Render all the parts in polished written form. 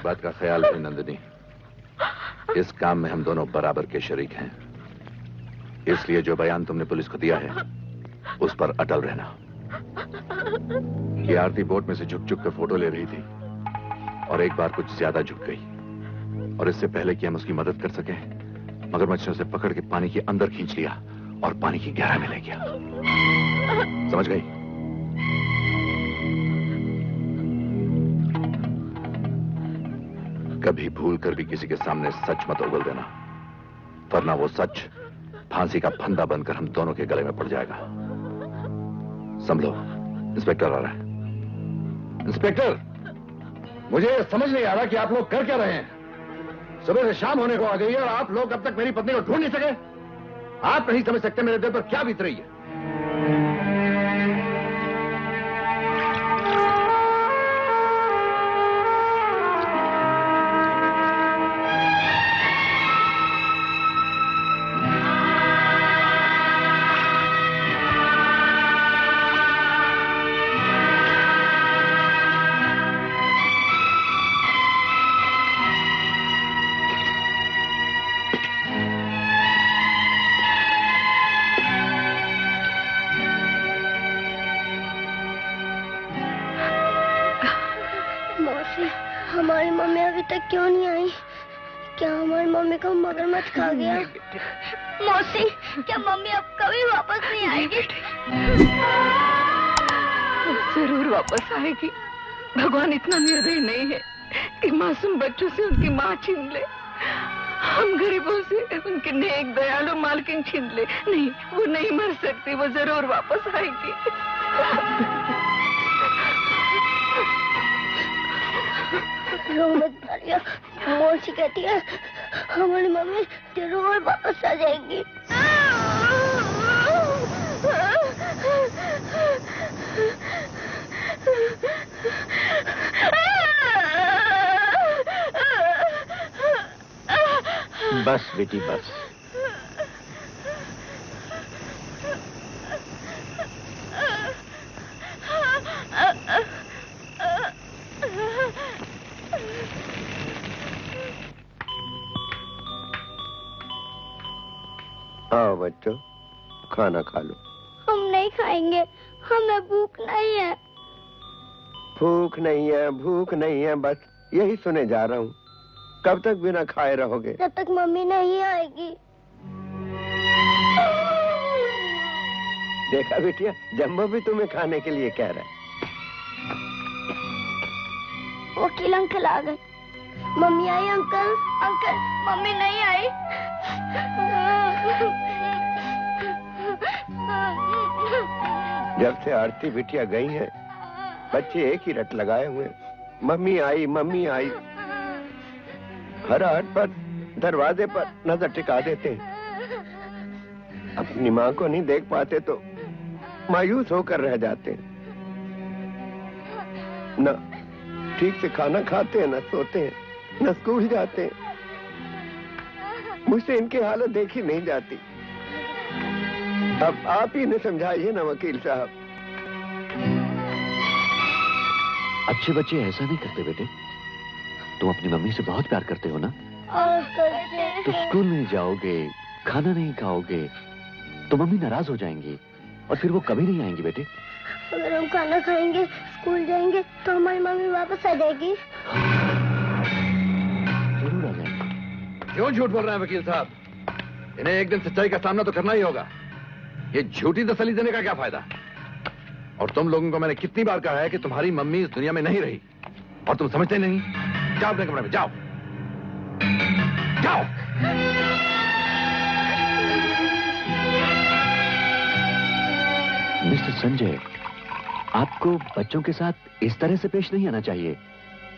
बात का ख्याल है नंदिनी, इस काम में हम दोनों बराबर के शरीक हैं, इसलिए जो बयान तुमने पुलिस को दिया है उस पर अटल रहना। ये आरती बोट में से झुक झुक कर फोटो ले रही थी और एक बार कुछ ज्यादा झुक गई, और इससे पहले कि हम उसकी मदद कर सके मगरमच्छ ने उसे पकड़ के पानी के अंदर खींच लिया और पानी की गहराई में ले गया। समझ गई? कभी भूल कर भी किसी के सामने सच मत उगल देना, वरना वो सच फांसी का फंदा बनकर हम दोनों के गले में पड़ जाएगा। संभलो, इंस्पेक्टर आ रहा है। इंस्पेक्टर, मुझे समझ नहीं आ रहा कि आप लोग कर क्या रहे हैं। सुबह से शाम होने को आ गई है और आप लोग अब तक मेरी पत्नी को ढूंढ नहीं सके। आप नहीं समझ सकते मेरे दिल पर क्या बीत रही है। क्यों नहीं आई? क्या हमारी मम्मी को मगरमच्छ खा गया? मौसी, क्या मम्मी अब कभी वापस नहीं आएगी? जरूर वापस आएगी। भगवान इतना निर्दयी नहीं है कि मासूम बच्चों से उनकी माँ छीन ले। हम गरीबों से उनके नेक दयालु मालकिन छीन ले। नहीं, वो नहीं मर सकती, वो जरूर वापस आएगी। मौसी कहती है हमारी मम्मी जरूर वापस आ जाएगी। बस बेटी बस। आओ बच्चों, खाना खा लो। हम नहीं खाएंगे, हमें भूख नहीं है। भूख नहीं है, भूख नहीं है, बस यही सुने जा रहा हूँ। कब तक बिना खाए रहोगे? जब तक मम्मी नहीं आएगी। देखा बेटिया, जम्बो भी तुम्हें खाने के लिए कह रहा है। वकील अंकल आ गए। मम्मी आई अंकल? अंकल, मम्मी नहीं आई। जब से आरती बिटिया गई है, बच्चे एक ही रट लगाए हुए, मम्मी आई मम्मी आई। हर हाट पर, दरवाजे पर नजर टिका देते हैं। अपनी माँ को नहीं देख पाते तो मायूस होकर रह जाते हैं। न ठीक से खाना खाते हैं, न सोते हैं, न स्कूल जाते हैं। मुझसे इनकी हालत देखी नहीं जाती। अब आप ही ने समझाइए ना वकील साहब। अच्छे बच्चे ऐसा नहीं करते बेटे। तुम अपनी मम्मी से बहुत प्यार करते हो ना? तो स्कूल नहीं जाओगे, खाना नहीं खाओगे तो मम्मी नाराज हो जाएंगी और फिर वो कभी नहीं आएंगी बेटे। अगर हम खाना खाएंगे, स्कूल जाएंगे तो हमारी मम्मी वापस आ जाएगी। जरूर आ जाएंगी। क्यों झूठ बोल रहे हैं वकील साहब? इन्हें एक दिन सच्चाई का सामना तो करना ही होगा। ये झूठी तसल्ली देने का क्या फायदा? और तुम लोगों को मैंने कितनी बार कहा है कि तुम्हारी मम्मी इस दुनिया में नहीं रही, और तुम समझते नहीं। जाओ अपने कमरे में, जाओ जाओ। मिस्टर संजय, आपको बच्चों के साथ इस तरह से पेश नहीं आना चाहिए।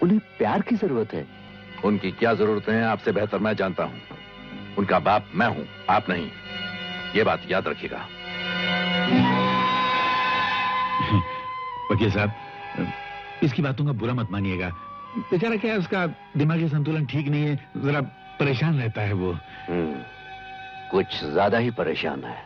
उन्हें प्यार की जरूरत है। उनकी क्या जरूरत है आपसे बेहतर मैं जानता हूं। उनका बाप मैं हूं, आप नहीं। ये बात याद रखिएगा। वकील साहब, इसकी बातों का बुरा मत मानिएगा। बेचारा क्या है, उसका दिमागी संतुलन ठीक नहीं है, जरा परेशान रहता है वो। कुछ ज्यादा ही परेशान है।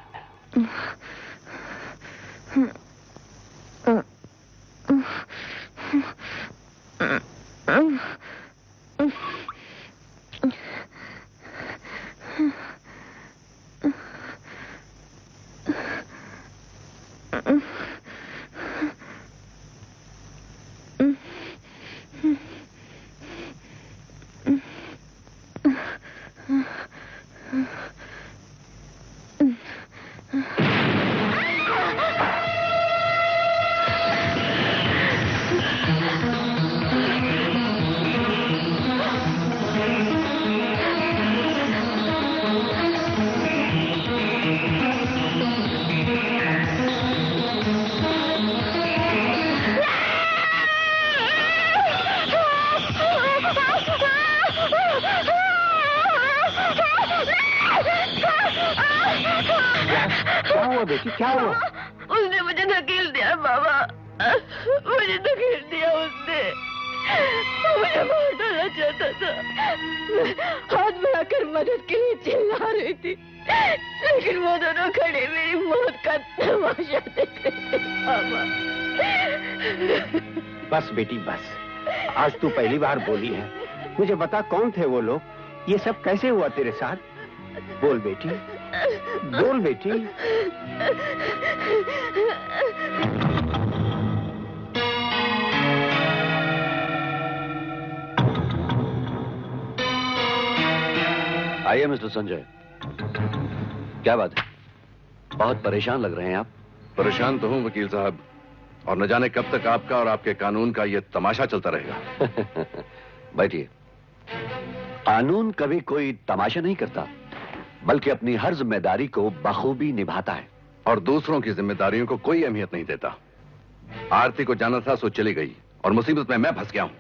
क्या हुआ बेटी, क्या हुआ? उसने मुझे धकेल दिया बाबा, मुझे धकेल दिया उसने। मुझे मार डालना चाहता था। मैं हाथ बढ़ाकर मदद के लिए चिल्ला रही थी, लेकिन वो दोनों खड़े मेरी मौत का तमाशा देख रहे थे बाबा। बस बेटी बस, आज तू पहली बार बोली है। मुझे बता कौन थे वो लोग, ये सब कैसे हुआ तेरे साथ? बोल बेटी, बोल बेटी। आइए मिस्टर संजय, क्या बात है? बहुत परेशान लग रहे हैं आप। परेशान तो हूं वकील साहब, और न जाने कब तक आपका और आपके कानून का ये तमाशा चलता रहेगा। बैठिए। कानून कभी कोई तमाशा नहीं करता, बल्कि अपनी हर जिम्मेदारी को बखूबी निभाता है और दूसरों की जिम्मेदारियों को कोई अहमियत नहीं देता। आरती को जाना था सो चली गई, और मुसीबत में मैं फंस गया हूं।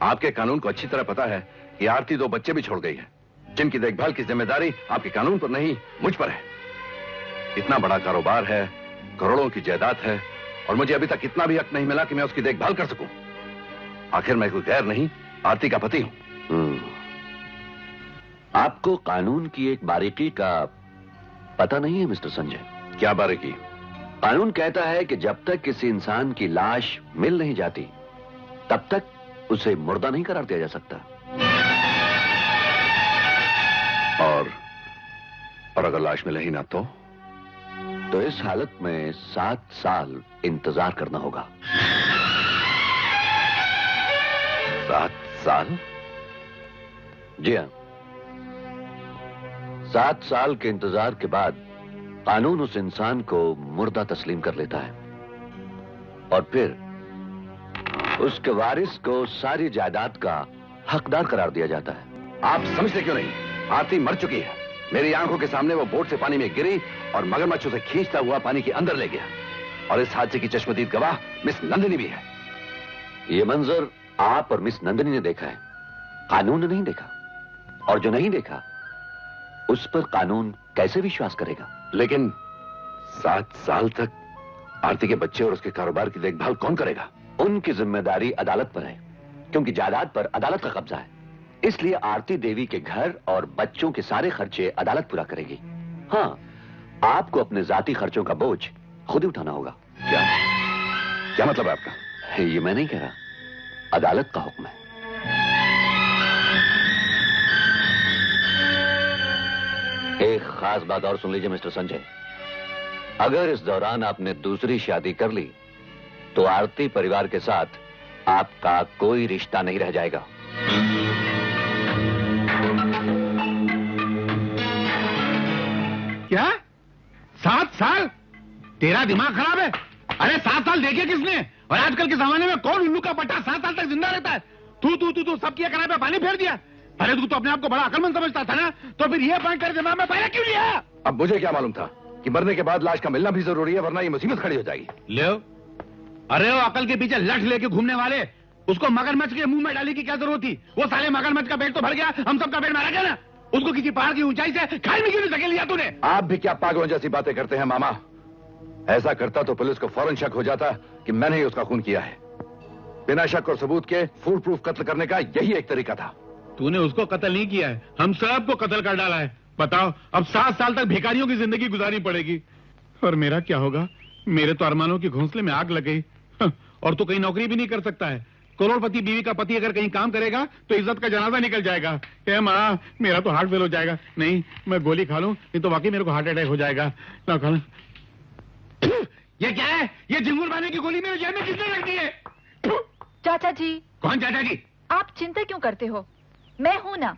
आपके कानून को अच्छी तरह पता है कि आरती 2 बच्चे भी छोड़ गई है, जिनकी देखभाल की जिम्मेदारी आपके कानून पर नहीं, मुझ पर है। इतना बड़ा कारोबार है, करोड़ों की जायदाद है, और मुझे अभी तक इतना भी हक नहीं मिला कि मैं उसकी देखभाल कर सकूं। आखिर मैं कोई गैर नहीं, आरती का पति हूं। आपको कानून की एक बारीकी का पता नहीं है मिस्टर संजय। क्या बारीकी? कानून कहता है कि जब तक किसी इंसान की लाश मिल नहीं जाती, तब तक उसे मुर्दा नहीं करार दिया जा सकता। और अगर लाश मिले ही ना तो इस हालत में 7 साल इंतजार करना होगा। 7 साल? जी हाँ, 7 साल के इंतजार के बाद कानून उस इंसान को मुर्दा तस्लीम कर लेता है, और फिर उसके वारिस को सारी जायदाद का हकदार करार दिया जाता है। आप समझते क्यों नहीं? आरती मर चुकी है। मेरी आंखों के सामने वो बोट से पानी में गिरी और मगरमच्छ उसे खींचता हुआ पानी के अंदर ले गया, और इस हादसे की चश्मदीद गवाह मिस नंदिनी भी है। ये मंजर आप और मिस नंदिनी ने देखा है, कानून ने नहीं देखा। और जो नहीं देखा, उस पर कानून कैसे विश्वास करेगा? लेकिन 7 साल तक आरती के बच्चे और उसके कारोबार की देखभाल कौन करेगा? उनकी जिम्मेदारी अदालत पर है, क्योंकि जायदाद पर अदालत का कब्जा है। इसलिए आरती देवी के घर और बच्चों के सारे खर्चे अदालत पूरा करेगी। हाँ, आपको अपने जाती खर्चों का बोझ खुद ही उठाना होगा। क्या मतलब है आपका? ये मैं नहीं कह रहा, अदालत का हुक्म है। एक खास बात और सुन लीजिए मिस्टर संजय, अगर इस दौरान आपने दूसरी शादी कर ली, तो आरती परिवार के साथ आपका कोई रिश्ता नहीं रह जाएगा। क्या? 7 साल? तेरा दिमाग खराब है? अरे 7 साल देखे किसने? और आजकल के जमाने में कौन उल्लू का पट्टा 7 साल तक जिंदा रहता है? तू सबकी कराए पे पानी फेर दिया। अरे तू तो अपने आप को बड़ा अकलमंद समझता था ना, तो फिर ये पॉइंट कर दिमाग में पहले क्यों लिया? अब मुझे क्या मालूम था कि मरने के बाद लाश का मिलना भी जरूरी है, वरना ये मुसीबत खड़ी हो जाएगी। ले अरे वो अकल के पीछे लठ लेके घूमने वाले, उसको मगरमच्छ के मुंह में डालने की क्या जरूरत थी? वो साले मगरमच्छ का पेट तो भर गया, हम सबका पेट मारा गया ना। उसको किसी पहाड़ की ऊंचाई से खाई में क्यों नहीं धकेल लिया तूने? आप भी क्या पागलों जैसी बातें करते हैं मामा? ऐसा करता तो पुलिस को फौरन शक हो जाता कि मैंने ही उसका खून किया है। बिना शक और सबूत के फूल प्रूफ कत्ल करने का यही एक तरीका था। तूने उसको कत्ल नहीं किया है, हम सबको कत्ल कर डाला है। बताओ, अब 7 साल तक भिखारियों की जिंदगी गुजारनी पड़ेगी। और मेरा क्या होगा? मेरे तो अरमानों की घोंसले में आग लग गई। और तो कहीं नौकरी भी नहीं कर सकता है। करोड़पति बीवी का पति अगर कहीं काम करेगा तो इज्जत का जनाजा निकल जाएगा। ए माँ, मेरा तो हार्ट फेल हो जाएगा। नहीं, मैं गोली खा लूं, नहीं तो वाकई मेरे को हार्ट अटैक हो जाएगा। ना खा लूं। ये क्या है? ये झिंगुर बाने की गोली मेरे जेब में किसने रख दी है? चाचा जी। कौन चाचा जी? आप चिंता क्यों करते हो? मैं हूं ना।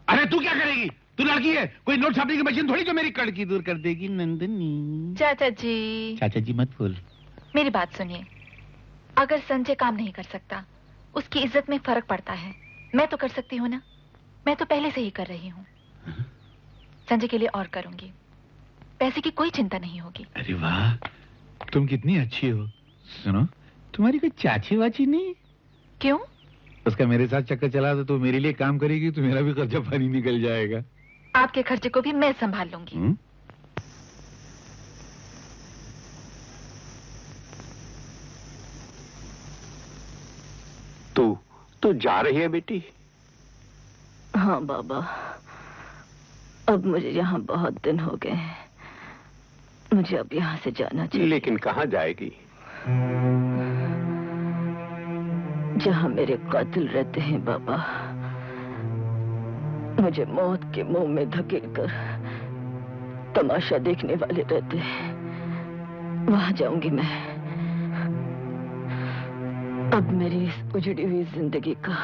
अरे तू क्या करेगी? तू लड़की है, कोई नोट छापने की मशीन थोड़ी जो मेरी कड़की दूर कर देगी। नंदनी चाचा जी, चाचा जी मत बोल। मेरी बात सुनिए। अगर संजय काम नहीं कर सकता, उसकी इज्जत में फर्क पड़ता है। मैं तो कर सकती हूँ ना, मैं तो पहले से ही कर रही हूँ। संजय के लिए और करूंगी, पैसे की कोई चिंता नहीं होगी। अरे वाह, तुम कितनी अच्छी हो। सुनो, तुम्हारी कोई चाची वाची नहीं? क्यों? उसका मेरे साथ चक्कर चला तो मेरे लिए काम करेगी तो मेरा भी खर्चा पानी निकल जाएगा। आपके खर्चे को भी मैं संभाल लूंगी। तू जा रही है बेटी? हाँ बाबा, अब मुझे यहाँ बहुत दिन हो गए हैं। मुझे अब यहाँ से जाना चाहिए। लेकिन कहाँ जाएगी? जहाँ मेरे कातिल रहते हैं बाबा। मुझे मौत के मुंह में धकेलकर तमाशा देखने वाले रहते हैं, वहां जाऊंगी मैं। अब मेरी इस उजड़ी हुई जिंदगी का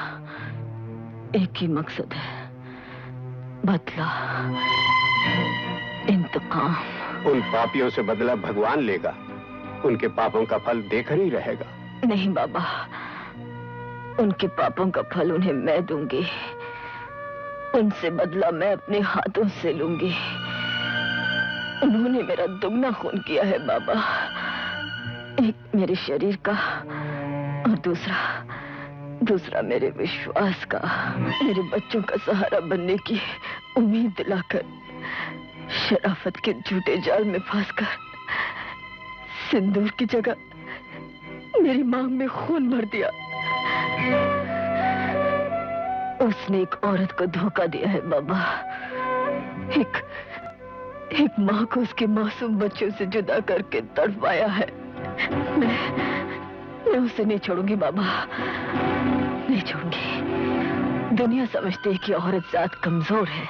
एक ही मकसद है, बदला, इंतकाम। उन पापियों से बदला भगवान लेगा, उनके पापों का फल देकर ही रहेगा। नहीं बाबा, उनके पापों का फल उन्हें मैं दूंगी, उनसे बदला मैं अपने हाथों से लूंगी। उन्होंने मेरा दुगना खून किया है बाबा, एक मेरे शरीर का और दूसरा मेरे विश्वास का। मेरे बच्चों का सहारा बनने की उम्मीद दिलाकर शराफत के झूठे जाल में फंसकर सिंदूर की जगह मेरी मांग में खून भर दिया। उसने एक औरत को धोखा दिया है बाबा, एक माँ को उसके मासूम बच्चों से जुदा करके तड़पाया है। मैं उसे नहीं छोड़ूंगी बाबा, नहीं छोड़ूंगी। दुनिया समझती है कि औरत जात कमजोर है,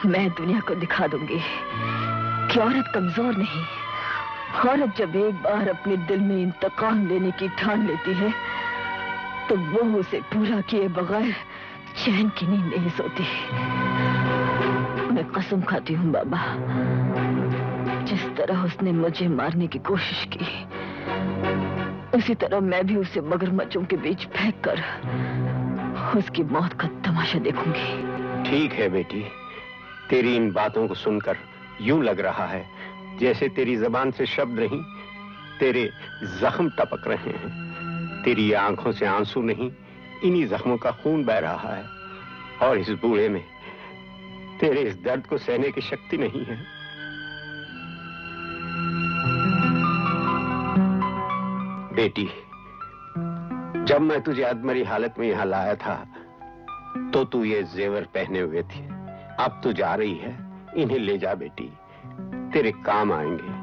मैं दुनिया को दिखा दूंगी कि औरत कमजोर नहीं। औरत जब एक बार अपने दिल में इंतकाम लेने की ठान लेती है तो वो उसे पूरा किए बगैर चैन की नींद नहीं सोती। मैं कसम खाती हूँ बाबा, जिस तरह उसने मुझे मारने की कोशिश की, उसी तरह मैं भी उसे मगरमच्छों के बीच फेंक कर उसकी मौत का तमाशा देखूंगी। ठीक है बेटी, तेरी इन बातों को सुनकर यूं लग रहा है जैसे तेरी जबान से शब्द नहीं, तेरे जख्म टपक रहे हैं। तेरी आंखों से आंसू नहीं, इन्हीं जख्मों का खून बह रहा है। और इस बूढ़े में तेरे इस दर्द को सहने की शक्ति नहीं है। बेटी, जब मैं तुझे अधमरी हालत में यहां लाया था तो तू ये जेवर पहने हुए थी। अब तू जा रही है, इन्हें ले जा बेटी, तेरे काम आएंगे।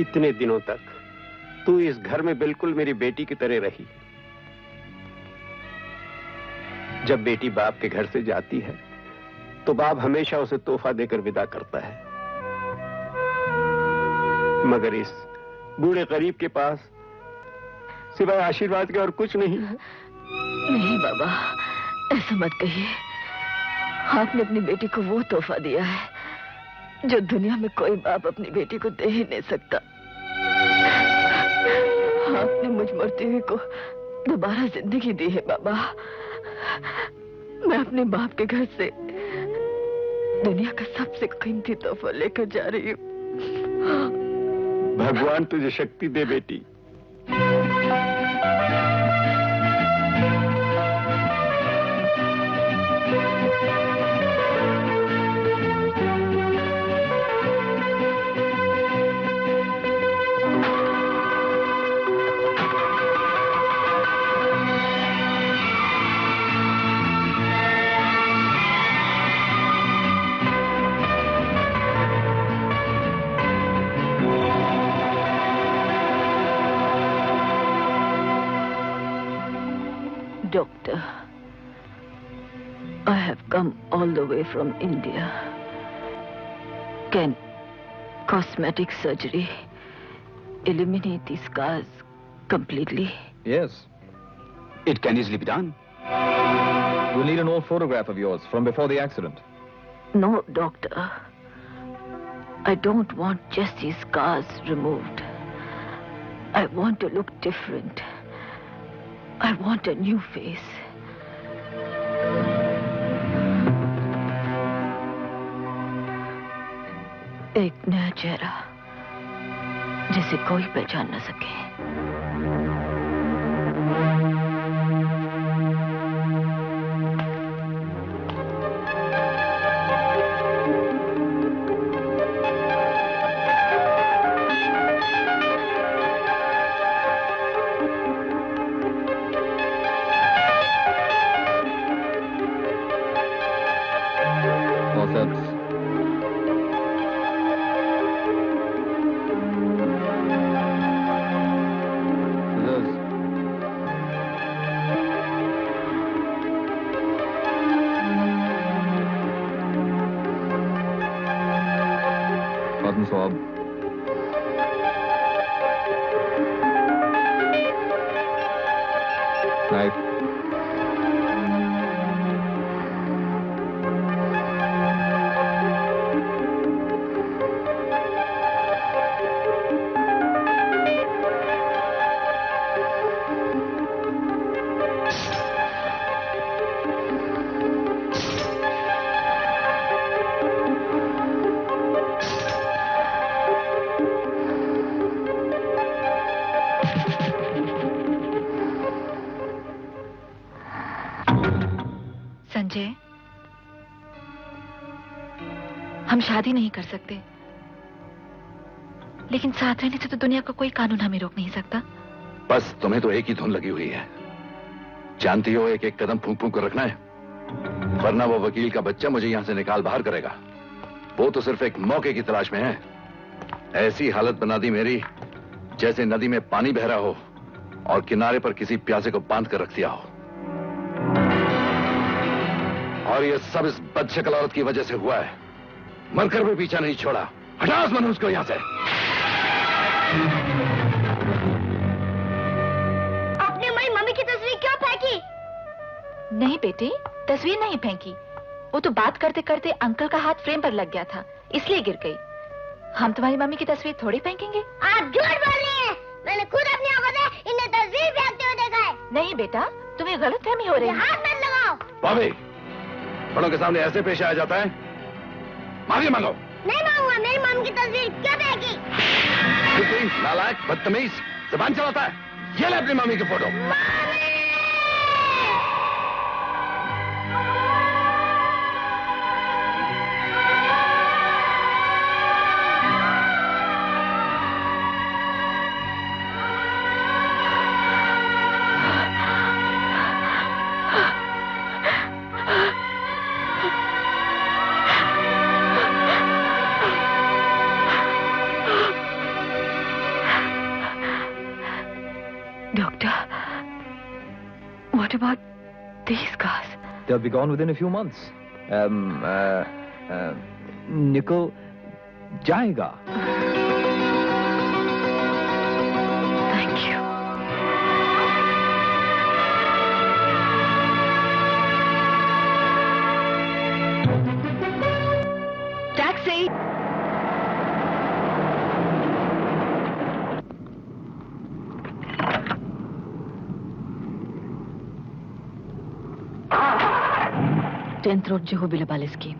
इतने दिनों तक तू इस घर में बिल्कुल मेरी बेटी की तरह रही। जब बेटी बाप के घर से जाती है तो बाप हमेशा उसे तोहफा देकर विदा करता है, मगर इस बूढ़े गरीब के पास सिवाय आशीर्वाद के और कुछ नहीं है। नहीं बाबा, ऐसा मत कहिए। आपने अपनी बेटी को वो तोहफा दिया है जो दुनिया में कोई बाप अपनी बेटी को दे ही नहीं सकता। आपने मुझ मरते हुए को दोबारा जिंदगी दी है बाबा। मैं अपने बाप के घर से दुनिया का सबसे कीमती तोहफा लेकर जा रही हूँ। भगवान तुझे शक्ति दे बेटी। Doctor, I have come all the way from India. cosmetic surgery eliminate these scars completely? Yes. It can easily be done. We'll need an old photograph of yours from before the accident. No, doctor. I don't want just these scars removed. I want to look different. I want a new face. एक नया चेहरा जिसे कोई पहचान न सके. Cotton swab. Knife. Sanjay, हम शादी नहीं कर सकते, लेकिन साथ रहने से तो दुनिया का कोई कानून हमें रोक नहीं सकता. बस तुम्हें तो एक ही धुन लगी हुई है. जानती हो एक एक कदम फूंक फूंक कर रखना है, वरना वो वकील का बच्चा मुझे यहां से निकाल बाहर करेगा. वो तो सिर्फ एक मौके की तलाश में है. ऐसी हालत बना दी मेरी जैसे नदी में पानी बह रहा हो और किनारे पर किसी प्यासे को बांध कर रख दिया हो. और ये सब इस बदशक्ल औरत की वजह से हुआ है. मरकर भी पीछा नहीं छोड़ा. हटा उस मनुष्य को यहां से. आपने मेरी मम्मी की तस्वीर क्यों फेंकी? नहीं बेटे, तस्वीर नहीं फेंकी. वो तो बात करते करते अंकल का हाथ फ्रेम पर लग गया था, इसलिए गिर गई. हम तुम्हारी मम्मी की तस्वीर थोड़ी फेंकेंगे. आप झूठ बोल रही हैं. मैंने खुद अपनी आंखों से इन्हें तस्वीर फेंकते हुए देखा है. नहीं बेटा, तुम्हें गलतफहमी हो रही है. हाथ मत लगाओ. भाभी, बड़ों के सामने ऐसे पेश आया जाता है? माफी मांगो. नहीं मांगूंगा. मेरी मम्मी की तस्वीर क्यों फेंकी? नालायक, बदतमीज, जुबान चलाता है. ये ले अपनी मम्मी की photo. Doctor, what about these scars? They'll be gone within a few months. Nickel jayega. Thank you. Taxi! Tenth Road Juhu Bilabali scheme.